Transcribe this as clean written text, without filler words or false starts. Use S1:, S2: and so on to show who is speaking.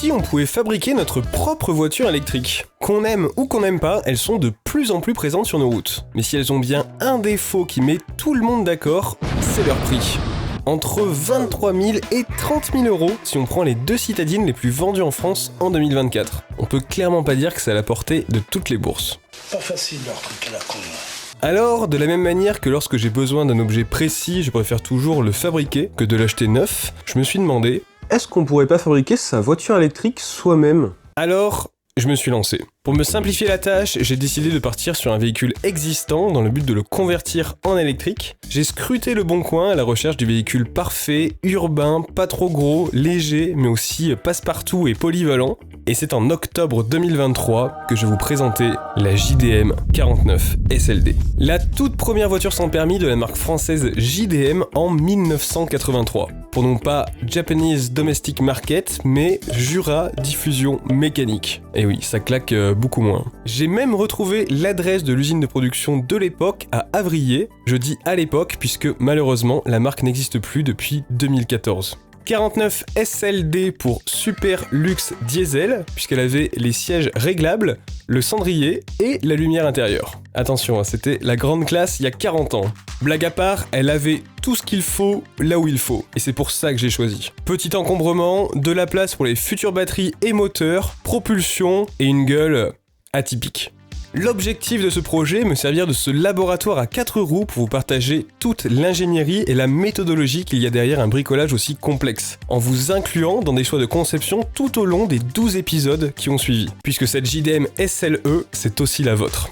S1: si on pouvait fabriquer notre propre voiture électrique? Qu'on aime ou qu'on n'aime pas, elles sont de plus en plus présentes sur nos routes. Mais si elles ont bien un défaut qui met tout le monde d'accord, c'est leur prix. Entre 23 000 et 30 000 euros si on prend les 2 citadines les plus vendues en France en 2024. On peut clairement pas dire que c'est à la portée de toutes les bourses.
S2: Pas facile leur truc à la con.
S1: Alors, de la même manière que lorsque j'ai besoin d'un objet précis, je préfère toujours le fabriquer que de l'acheter neuf, je me suis demandé, est-ce qu'on pourrait pas fabriquer sa voiture électrique soi-même? Alors, je me suis lancé. Pour me simplifier la tâche, j'ai décidé de partir sur un véhicule existant dans le but de le convertir en électrique. J'ai scruté le bon coin à la recherche du véhicule parfait, urbain, pas trop gros, léger, mais aussi passe-partout et polyvalent. Et c'est en octobre 2023 que je vais vous présenter la JDM 49 SLD. La toute première voiture sans permis de la marque française JDM en 1983. Pour non pas Japanese Domestic Market, mais Jura Diffusion Mécanique. Et oui, ça claque beaucoup moins. J'ai même retrouvé l'adresse de l'usine de production de l'époque à Avrier. Je dis à l'époque puisque malheureusement la marque n'existe plus depuis 2014. 49 SLD pour Super Luxe Diesel, puisqu'elle avait les sièges réglables, le cendrier et la lumière intérieure. Attention, c'était la grande classe il y a 40 ans. Blague à part, elle avait tout ce qu'il faut là où il faut, et c'est pour ça que j'ai choisi. Petit encombrement, de la place pour les futures batteries et moteurs, propulsion et une gueule atypique. L'objectif de ce projet est me servir de ce laboratoire à 4 roues pour vous partager toute l'ingénierie et la méthodologie qu'il y a derrière un bricolage aussi complexe, en vous incluant dans des choix de conception tout au long des 12 épisodes qui ont suivi, puisque cette JDM SLE, c'est aussi la vôtre.